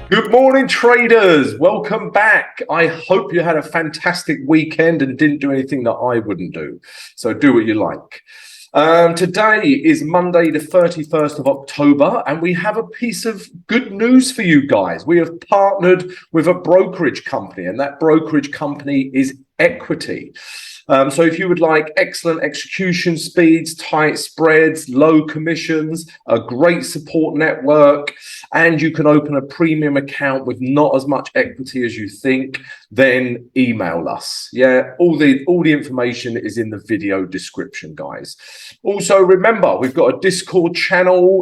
Good morning, traders. Welcome back. I hope you had a fantastic weekend and didn't do anything that I wouldn't do. So do what you like. Today is Monday, the 31st of October, and we have a piece of good news for you guys. We have partnered with a brokerage company, and that brokerage company is Equiti. So if you would like excellent execution speeds, tight spreads, low commissions, a great support network, and you can open a premium account with not as much equity as you think, then email us. Yeah, all the information is in the video description, guys. Also, remember, we've got a Discord channel.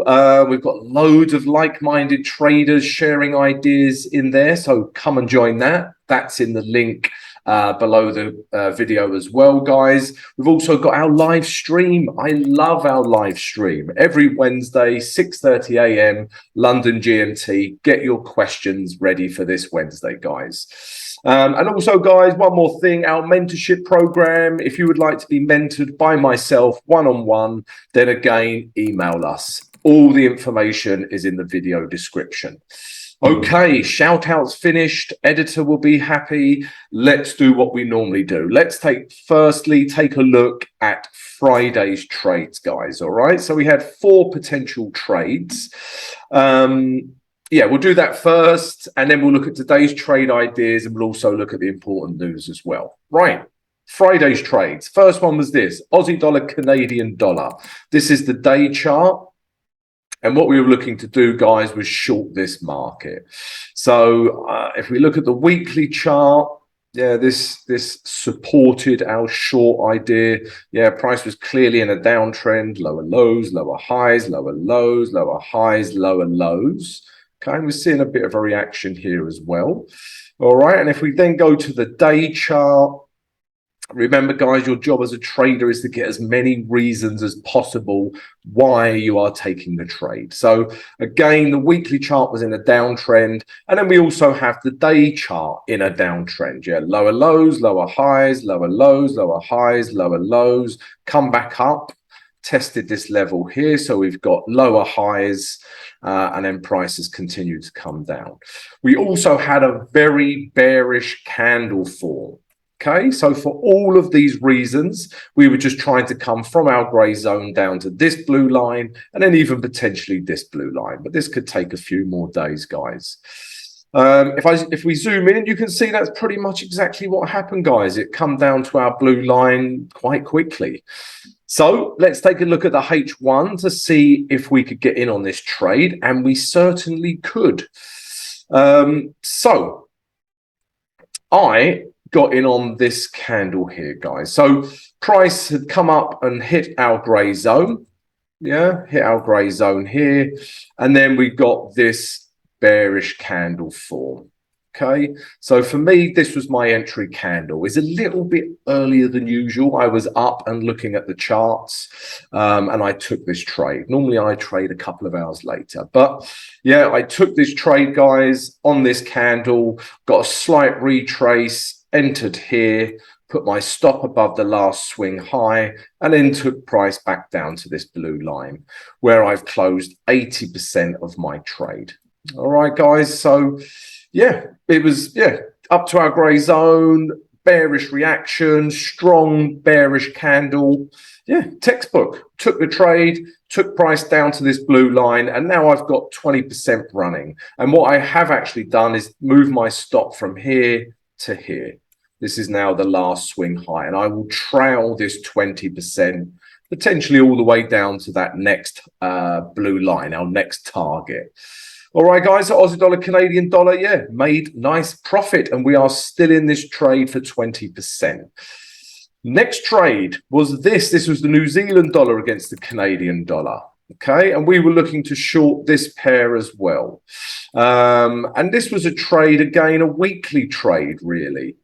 We've got loads of like-minded traders sharing ideas in there. So come and join that. That's in the link below the video as well, guys. We've also got our live stream. I love our live stream every Wednesday, 6:30 a.m. London GMT. Get your questions ready for this Wednesday, guys. And also, guys, one more thing, our mentorship program. If you would like to be mentored by myself one-on-one, then again, email us. All the information is in the video description. Okay, shout outs finished. Editor will be happy. Let's do what we normally do. Let's firstly take a look at Friday's trades, guys. All right, so we had 4 potential trades. Yeah, we'll do that first, and then we'll look at today's trade ideas, and we'll also look at the important news as well. Right, Friday's trades. First one was this, Aussie dollar, Canadian dollar. This is the day chart. And what we were looking to do, guys, was short this market. So if we look at the weekly chart, yeah, this supported our short idea. Yeah, price was clearly in a downtrend, lower lows, lower highs, lower lows, lower highs, lower lows. Okay, and we're seeing a bit of a reaction here as well. All right, and if we then go to the day chart, remember, guys, your job as a trader is to get as many reasons as possible why you are taking the trade. So again, the weekly chart was in a downtrend, and then we also have the day chart in a downtrend. Yeah, lower lows, lower highs, lower lows, lower highs, lower lows, come back up, tested this level here. So we've got lower highs, and then prices continue to come down. We also had a very bearish candle form. Okay, so for all of these reasons, we were just trying to come from our gray zone down to this blue line, and then even potentially this blue line. But this could take a few more days, guys. If we zoom in, you can see that's pretty much exactly what happened, guys. It come down to our blue line quite quickly. So let's take a look at the H1 to see if we could get in on this trade, and we certainly could. So I got in on this candle here, guys. So price had come up and hit our gray zone. Yeah, hit our gray zone here. And then we got this bearish candle form. Okay, so for me, this was my entry candle. It's a little bit earlier than usual. I was up and looking at the charts, and I took this trade. Normally, I trade a couple of hours later. But yeah, I took this trade, guys, on this candle, got a slight retrace, entered here, put my stop above the last swing high, and then took price back down to this blue line, where I've closed 80% of my trade. All right, guys, so yeah, it was up to our gray zone, bearish reaction, strong bearish candle. Yeah, textbook. Took the trade, took price down to this blue line, and now I've got 20% running. And what I have actually done is move my stop from here to here. This is now the last swing high, and I will trail this 20%, potentially all the way down to that next blue line, our next target. All right, guys, so Aussie dollar, Canadian dollar, yeah, made nice profit, and we are still in this trade for 20%. Next trade was this. This was the New Zealand dollar against the Canadian dollar. Okay, and we were looking to short this pair as well. And this was a trade, again, a weekly trade, really.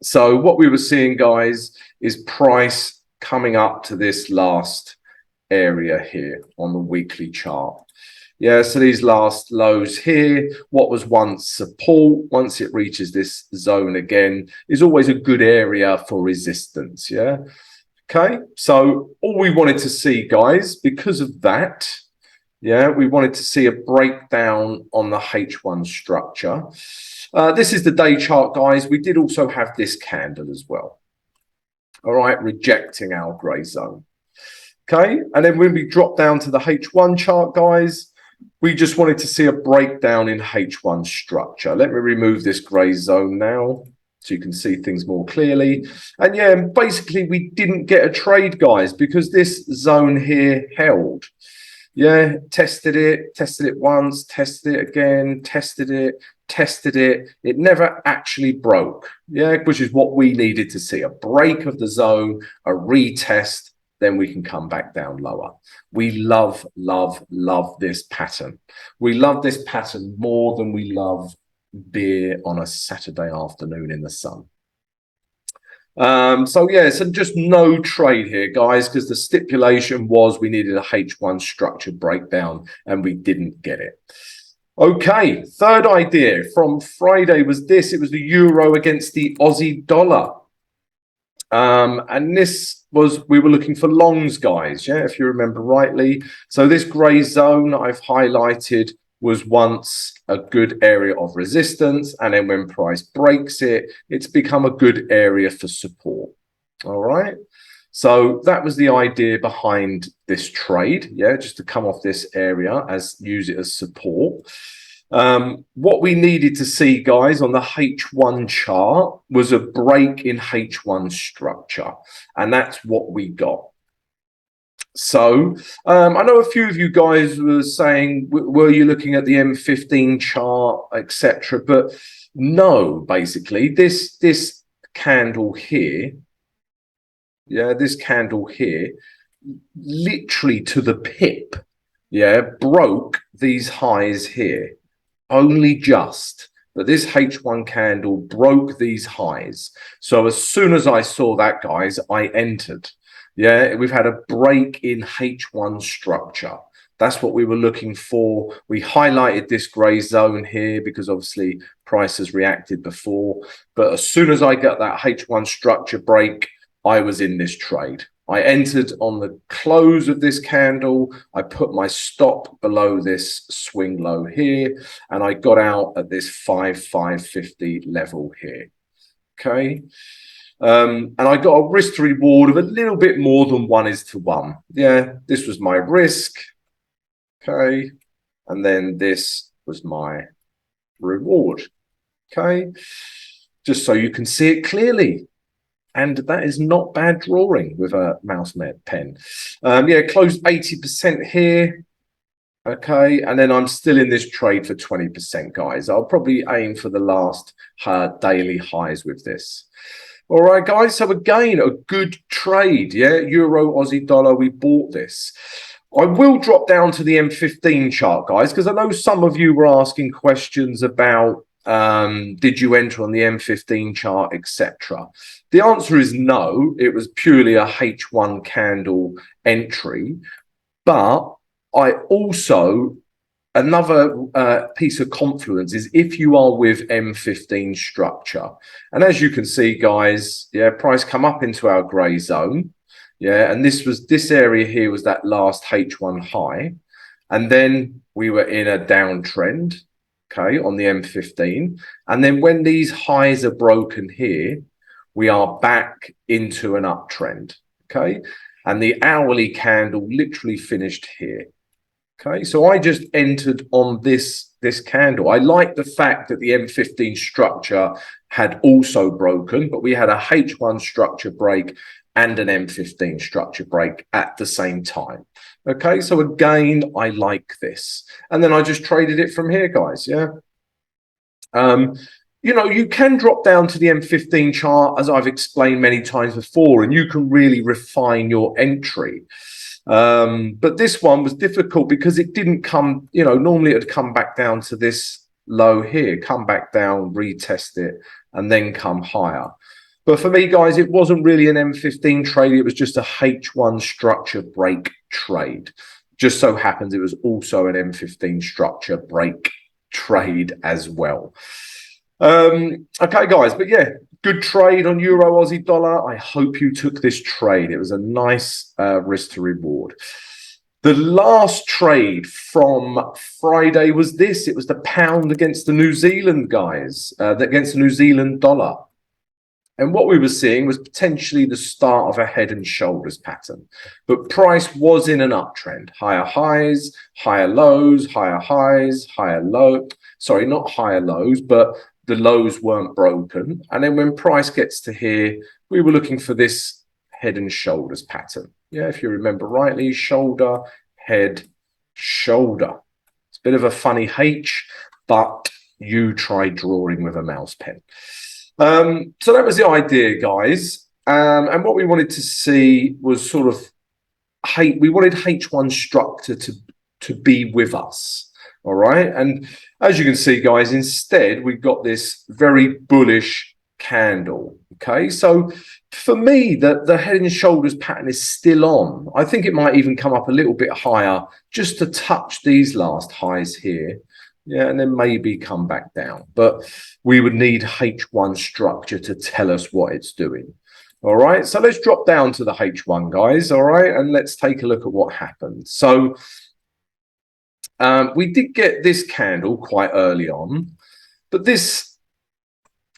So what we were seeing, guys, is price coming up to this last area here on the weekly chart. Yeah, so these last lows here, what was once support, once it reaches this zone again, is always a good area for resistance, yeah? Okay, so all we wanted to see, guys, because of that, Yeah, we wanted to see a breakdown on the H1 structure. This is the day chart, guys. We did also have this candle as well. All right, rejecting our grey zone. Okay, and then when we drop down to the H1 chart, guys, we just wanted to see a breakdown in H1 structure. Let me remove this grey zone now so you can see things more clearly. And yeah, basically we didn't get a trade, guys, because this zone here held. Yeah, tested it once, tested it again, tested it. It never actually broke. Yeah, which is what we needed to see. A break of the zone, a retest, then we can come back down lower. We love this pattern. We love this pattern more than we love beer on a Saturday afternoon in the sun. So yeah, so just no trade here, guys, because the stipulation was we needed a H1 structure breakdown and we didn't get it. Okay, third idea from Friday was this. It was the euro against the Aussie dollar. And this was, we were looking for longs, guys, yeah, if you remember rightly. So this grey zone I've highlighted was once a good area of resistance, and then when price breaks it, it's become a good area for support. All right, so that was the idea behind this trade, yeah, just to come off this area as use it as support. What we needed to see, guys, on the H1 chart was a break in H1 structure, and that's what we got. So I know a few of you guys were saying, were you looking at the M15 chart, etc.? But no, basically, this candle here, yeah, this candle here, literally to the pip, yeah, broke these highs here. Only just, but this H1 candle broke these highs. So as soon as I saw that, guys, I entered. Yeah, we've had a break in H1 structure. That's what we were looking for. We highlighted this grey zone here because obviously price has reacted before. But as soon as I got that H1 structure break, I was in this trade. I entered on the close of this candle. I put my stop below this swing low here, and I got out at this 5,550 level here. Okay. And I got a risk to reward of a little bit more than 1:1. Yeah, this was my risk. Okay. And then this was my reward. Okay. Just so you can see it clearly. And that is not bad drawing with a mouse pen. Yeah, closed 80% here. Okay, and then I'm still in this trade for 20%, guys. I'll probably aim for the last daily highs with this. All right, guys. So again, a good trade. Yeah, euro, Aussie dollar. We bought this. I will drop down to the M15 chart, guys, because I know some of you were asking questions about did you enter on the M15 chart, etc. The answer is no. It was purely a H1 candle entry. But I also, another piece of confluence is if you are with M15 structure. And as you can see, guys, yeah, price come up into our grey zone. Yeah, and this area here was that last H1 high. And then we were in a downtrend, okay, on the M15. And then when these highs are broken here, we are back into an uptrend, okay? And the hourly candle literally finished here. Okay, so I just entered on this candle. I like the fact that the M15 structure had also broken, but we had a H1 structure break and an M15 structure break at the same time. Okay, so again, I like this. And then I just traded it from here, guys, yeah? You know, you can drop down to the M15 chart, as I've explained many times before, and you can really refine your entry. But this one was difficult because it didn't come, you know, normally it would come back down to this low here, come back down, retest it, and then come higher. But for me, guys, it wasn't really an M15 trade. It was just a H1 structure break trade. Just so happens it was also an M15 structure break trade as well. Okay, guys, but yeah, good trade on euro Aussie dollar. I hope you took this trade. It was a nice risk to reward. The last trade from Friday was this. It was the pound against the New Zealand guys, against the New Zealand dollar. And what we were seeing was potentially the start of a head and shoulders pattern. But price was in an uptrend. Higher highs, higher lows, higher highs, higher low. Sorry, not higher lows, but the lows weren't broken. And then when price gets to here, we were looking for this head and shoulders pattern. Yeah, if you remember rightly, shoulder, head, shoulder. It's a bit of a funny H, but you try drawing with a mouse pen. So that was the idea, guys. And what we wanted to see was sort of we wanted H1 structure to be with us. All right. And as you can see, guys, instead, we've got this very bullish candle. Okay. So for me, the head and shoulders pattern is still on. I think it might even come up a little bit higher just to touch these last highs here. Yeah, and then maybe come back down. But we would need H1 structure to tell us what it's doing. All right, so let's drop down to the H1, guys. All right, and let's take a look at what happened. So we did get this candle quite early on, but this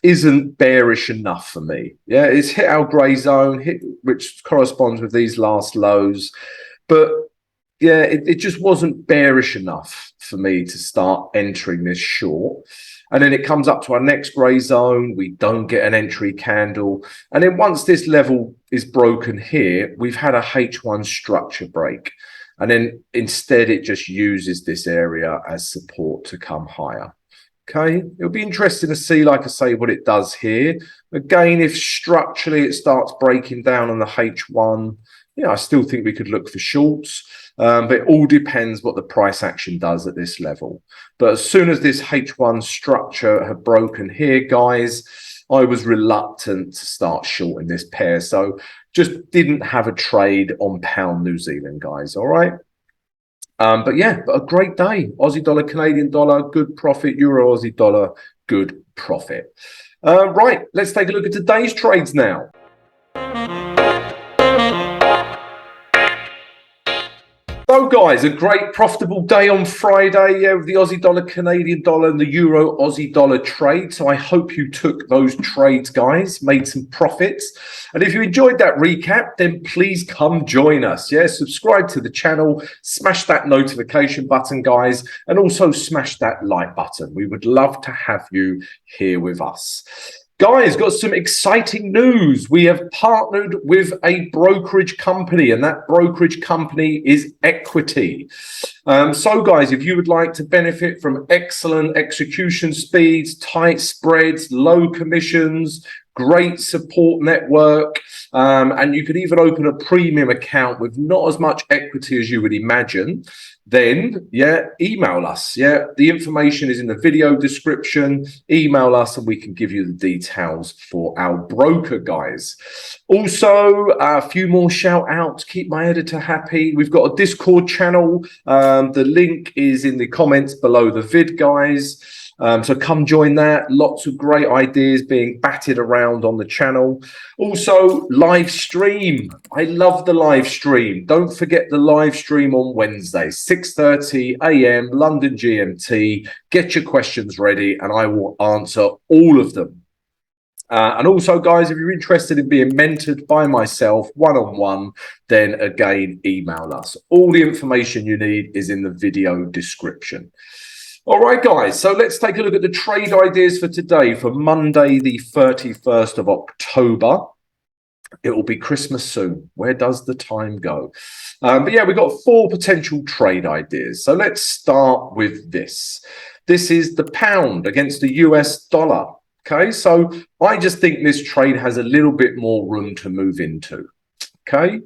isn't bearish enough for me. Yeah, it's hit our grey zone, which corresponds with these last lows. But yeah, it just wasn't bearish enough for me to start entering this short. And then it comes up to our next grey zone. We don't get an entry candle. And then once this level is broken here, we've had a H1 structure break. And then instead, it just uses this area as support to come higher. Okay, it'll be interesting to see, like I say, what it does here. Again, if structurally it starts breaking down on the H1, yeah, I still think we could look for shorts. But it all depends what the price action does at this level. But as soon as this H1 structure had broken here, guys, I was reluctant to start shorting this pair. So just didn't have a trade on pound New Zealand, guys. All right. But yeah, but a great day. Aussie dollar, Canadian dollar, good profit. Euro Aussie dollar, good profit. Right, let's take a look at today's trades now. So guys, a great profitable day on Friday, yeah, with the Aussie dollar, Canadian dollar and the Euro Aussie dollar trade. So I hope you took those trades, guys, made some profits. And if you enjoyed that recap, then please come join us. Yeah, subscribe to the channel, smash that notification button, guys, and also smash that like button. We would love to have you here with us. Guys, got some exciting news. We have partnered with a brokerage company, and that brokerage company is Equiti. So, guys, if you would like to benefit from excellent execution speeds, tight spreads, low commissions, great support network, and you could even open a premium account with not as much equity as you would imagine, then, yeah, email us. Yeah, the information is in the video description. Email us and we can give you the details for our broker, guys. Also, a few more shout outs. Keep my editor happy. We've got a Discord channel. The link is in the comments below the vid, guys. So come join that. Lots of great ideas being batted around on the channel. Also, live stream. I love the live stream. Don't forget the live stream on Wednesday, 6:30 a.m. London GMT. Get your questions ready and I will answer all of them. And also, guys, if you're interested in being mentored by myself one-on-one, then again, email us. All the information you need is in the video description. All right, guys, so let's take a look at the trade ideas for today, for Monday, the 31st of October. It will be Christmas soon. Where does the time go? But yeah, we've got 4 potential trade ideas. So let's start with this. This is the pound against the US dollar. Okay, so I just think this trade has a little bit more room to move into. Okay,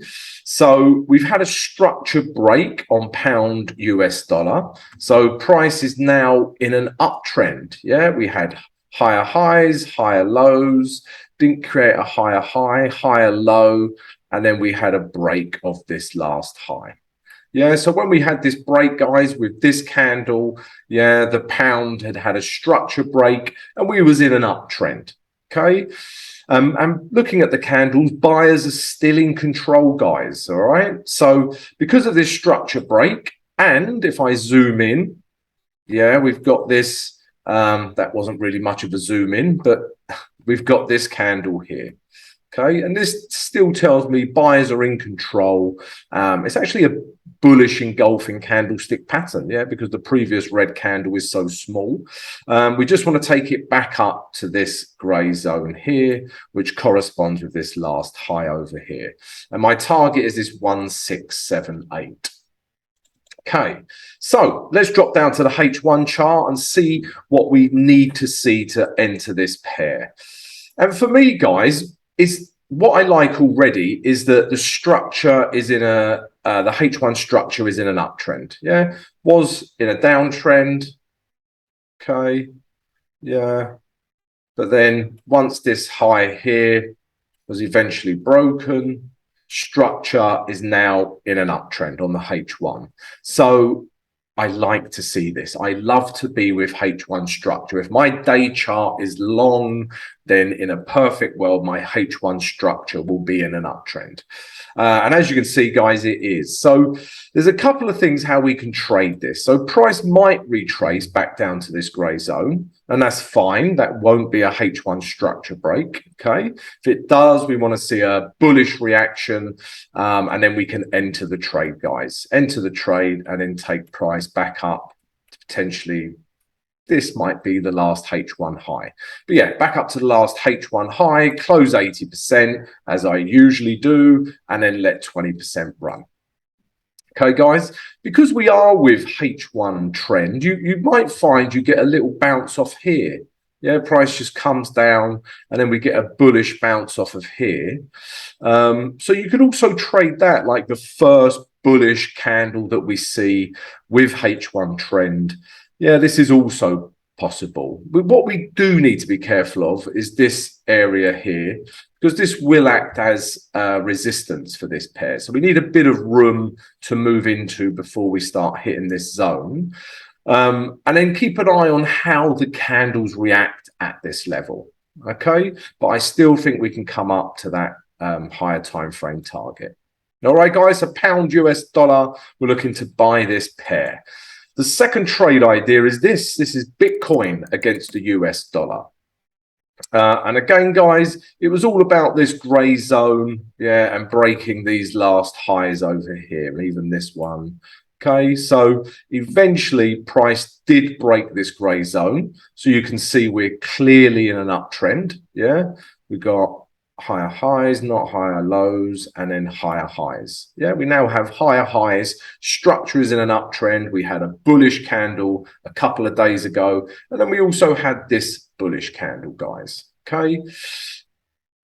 so we've had a structure break on pound US dollar. So price is now in an uptrend. Yeah, we had higher highs, higher lows, didn't create a higher high, higher low, and then we had a break of this last high. Yeah, so when we had this break, guys, with this candle, yeah, the pound had had a structure break and we was in an uptrend. Okay, And looking at the candles, buyers are still in control, guys. All right. So because of this structure break, and if I zoom in, yeah, we've got this. That wasn't really much of a zoom in, but we've got this candle here. Okay, and this still tells me buyers are in control. It's actually a bullish engulfing candlestick pattern, yeah, because the previous red candle is so small. We just want to take it back up to this grey zone here, which corresponds with this last high over here. And my target is this 1678. Okay, so let's drop down to the H1 chart and see what we need to see to enter this pair. And for me, guys, is what I like already is that the structure is in the H1 structure is in an uptrend. Yeah, was in a downtrend. Okay, yeah, but then once this high here was eventually broken, structure is now in an uptrend on the H1. So I like to see this. I love to be with H1 structure. If my day chart is long, then in a perfect world, my H1 structure will be in an uptrend. And as you can see, guys, it is. So there's a couple of things how we can trade this. So price might retrace back down to this grey zone, and that's fine. That won't be a H1 structure break, okay? If it does, we want to see a bullish reaction, and then we can enter the trade, guys. Enter the trade and then take price back up to potentially, this might be the last H1 high. But yeah, back up to the last H1 high, close 80% as I usually do, and then let 20% run. Okay, guys, because we are with H1 trend, you might find you get a little bounce off here. Yeah, price just comes down and then we get a bullish bounce off of here. So you could also trade that like the first bullish candle that we see with H1 trend. Yeah, this is also possible. But what we do need to be careful of is this area here, because this will act as resistance for this pair. So we need a bit of room to move into before we start hitting this zone. And then keep an eye on how the candles react at this level. Okay, but I still think we can come up to that higher time frame target. All right, guys, a pound US dollar, we're looking to buy this pair. The second trade idea is this. This is Bitcoin against the US dollar. And again, guys, it was all about this grey zone, yeah, and breaking these last highs over here, and even this one. Okay, so eventually price did break this grey zone. So you can see we're clearly in an uptrend. Yeah, we got higher highs, not higher lows, and then higher highs. Yeah, we now have higher highs. Structure is in an uptrend. We had a bullish candle a couple of days ago, and then we also had this bullish candle, guys. Okay.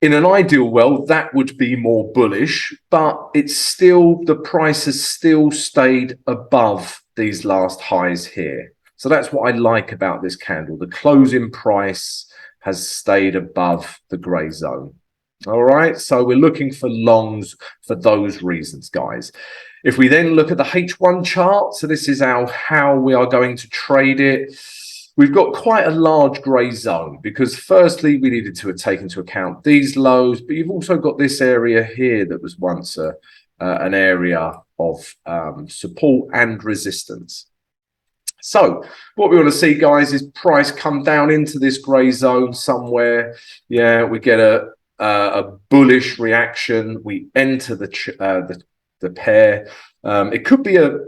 In an ideal world, that would be more bullish, but it's still, the price has still stayed above these last highs here. So that's what I like about this candle. The closing price has stayed above the grey zone. All right, so we're looking for longs for those reasons, guys. If we then look at the H1 chart, so this is how we are going to trade it. We've got quite a large grey zone because firstly, we needed to take into account these lows, but you've also got this area here that was once an area of support and resistance. So what we want to see, guys, is price come down into this grey zone somewhere. Yeah, we get a bullish reaction. We enter the pair. It could be a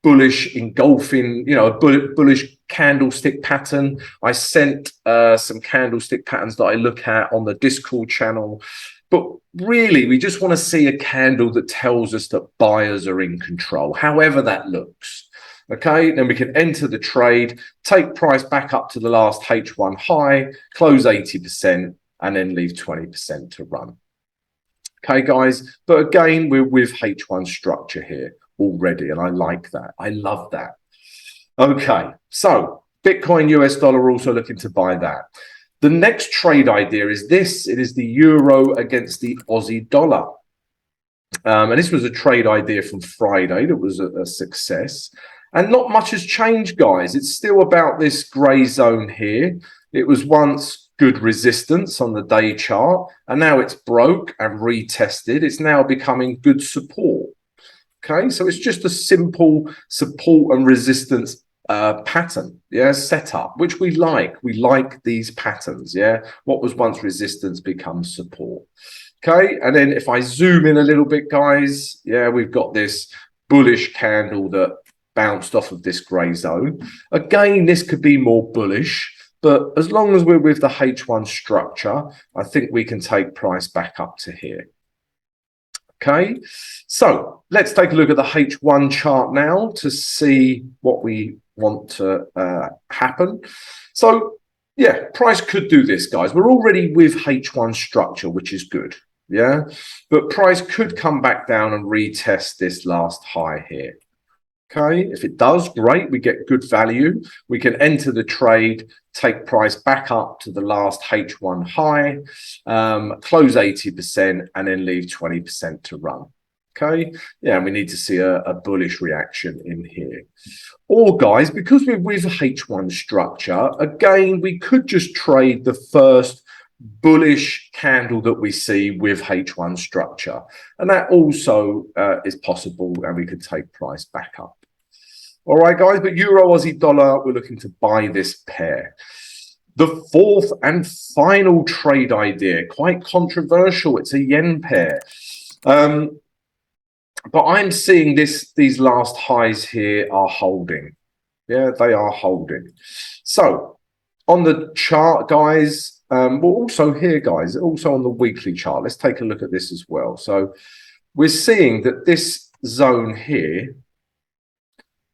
bullish engulfing, you know, a bullish candlestick pattern. I sent some candlestick patterns that I look at on the Discord channel. But really, we just want to see a candle that tells us that buyers are in control, however that looks. Okay, then we can enter the trade, take price back up to the last H1 high, close 80%, and then leave 20% to run. Okay, guys, but again, we're with H1 structure here already, and I like that. I love that. Okay, so Bitcoin US dollar, also looking to buy that. The next trade idea is this. It is the euro against the Aussie dollar. And this was a trade idea from Friday that was a success. And not much has changed, guys. It's still about this grey zone here. It was once good resistance on the day chart, and now it's broke and retested. It's now becoming good support. Okay, so it's just a simple support and resistance pattern, yeah, setup, which we like. We like these patterns, yeah. What was once resistance becomes support. Okay, and then if I zoom in a little bit, guys, yeah, we've got this bullish candle that bounced off of this grey zone. Again, this could be more bullish, but as long as we're with the H1 structure, I think we can take price back up to here. Okay, so let's take a look at the H1 chart now to see what we want to happen. So yeah, price could do this, guys. We're already with H1 structure, which is good. Yeah, but price could come back down and retest this last high here. Okay, if it does, great, we get good value. We can enter the trade, take price back up to the last H1 high, close 80%, and then leave 20% to run. Okay, yeah, and we need to see a bullish reaction in here. Or, guys, because we're with H1 structure, again, we could just trade the first bullish candle that we see with H1 structure, and that also is possible, and we could take price back up. All right, guys, but Euro Aussie dollar, we're looking to buy this pair. The fourth and final trade idea, quite controversial. It's a yen pair, but I'm seeing these last highs here are holding. Yeah, they are holding. So on the chart, guys, well, also here, guys, also on the weekly chart, let's take a look at this as well. So we're seeing that this zone here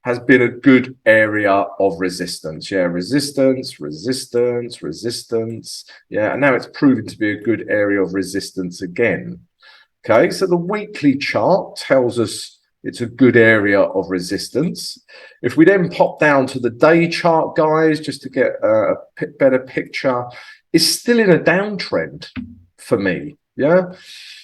has been a good area of resistance. Yeah, resistance. Yeah, and now it's proven to be a good area of resistance again. Okay, so the weekly chart tells us it's a good area of resistance. If we then pop down to the day chart, guys, just to get a better picture, it's still in a downtrend for me. Yeah,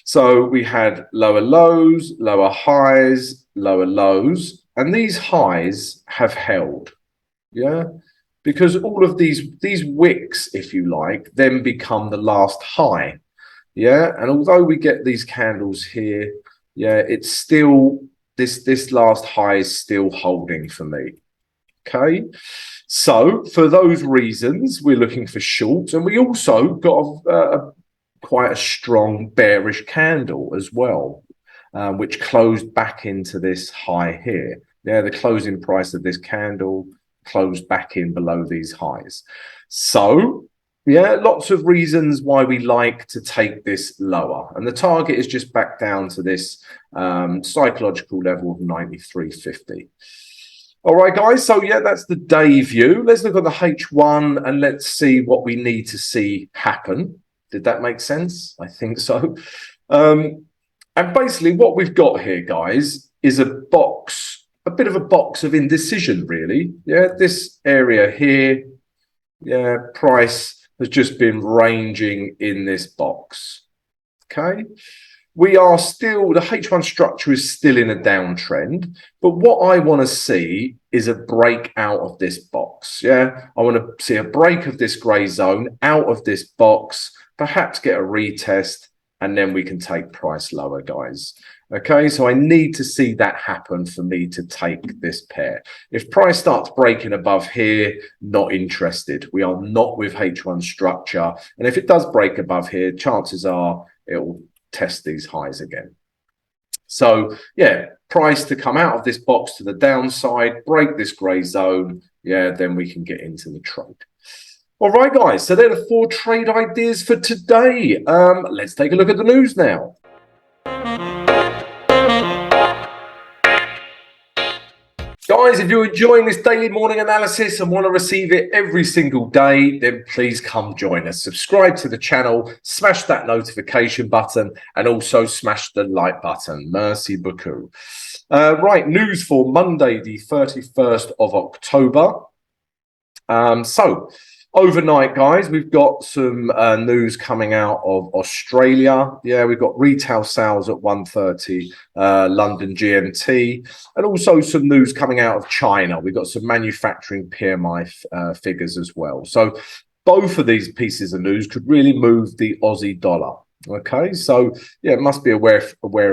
so we had lower lows, lower highs, lower lows, and these highs have held. Yeah, because all of these wicks, if you like, then become the last high. Yeah, and although we get these candles here, yeah, it's still this last high is still holding for me. Okay, so for those reasons, we're looking for shorts, and we also got quite a strong bearish candle as well, which closed back into this high here. Yeah, the closing price of this candle closed back in below these highs. So yeah, lots of reasons why we like to take this lower, and the target is just back down to this psychological level of 93.50. All right, guys, so yeah, that's the day view. Let's look at the H1 and let's see what we need to see happen. Did that make sense? I think so. And basically what we've got here, guys, is a box, a bit of a box of indecision, really. Yeah, this area here, yeah, price has just been ranging in this box. Okay, we are still, the H1 structure is still in a downtrend, but what I want to see is a break out of this box. Yeah, I want to see a break of this grey zone out of this box, perhaps get a retest, and then we can take price lower, guys. Okay, so I need to see that happen for me to take this pair. If price starts breaking above here, not interested. We are not with H1 structure. And if it does break above here, chances are it will test these highs again. So yeah, price to come out of this box to the downside, break this grey zone, yeah, then we can get into the trade. All right, guys, so there are the 4 trade ideas for today. Let's take a look at the news now. Guys, if you're enjoying this daily morning analysis and want to receive it every single day, then please come join us. Subscribe to the channel, smash that notification button, and also smash the like button. Merci beaucoup. Right, news for Monday, the 31st of October. So overnight, guys, we've got some news coming out of Australia. Yeah, we've got retail sales at 1:30 London GMT, and also some news coming out of China. We've got some manufacturing PMI figures as well. So both of these pieces of news could really move the Aussie dollar. Okay, so yeah, must be aware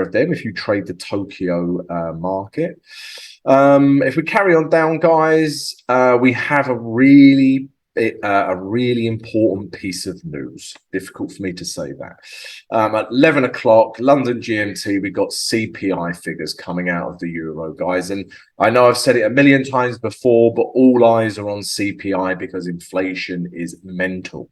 of them if you trade the Tokyo market. If we carry on down, guys, we have a really important piece of news. Difficult for me to say that. At 11 o'clock, London GMT, we got CPI figures coming out of the euro, guys. And I know I've said it a million times before, but all eyes are on CPI because inflation is mental.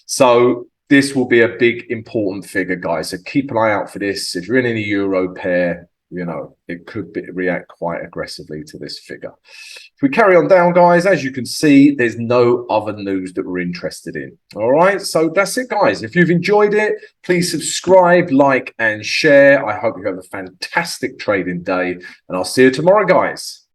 So this will be a big, important figure, guys. So keep an eye out for this. If you're in any euro pair, you know, it could react quite aggressively to this figure. If we carry on down, guys, as you can see, there's no other news that we're interested in. All right, so that's it, guys. If you've enjoyed it, please subscribe, like, and share. I hope you have a fantastic trading day, and I'll see you tomorrow, guys.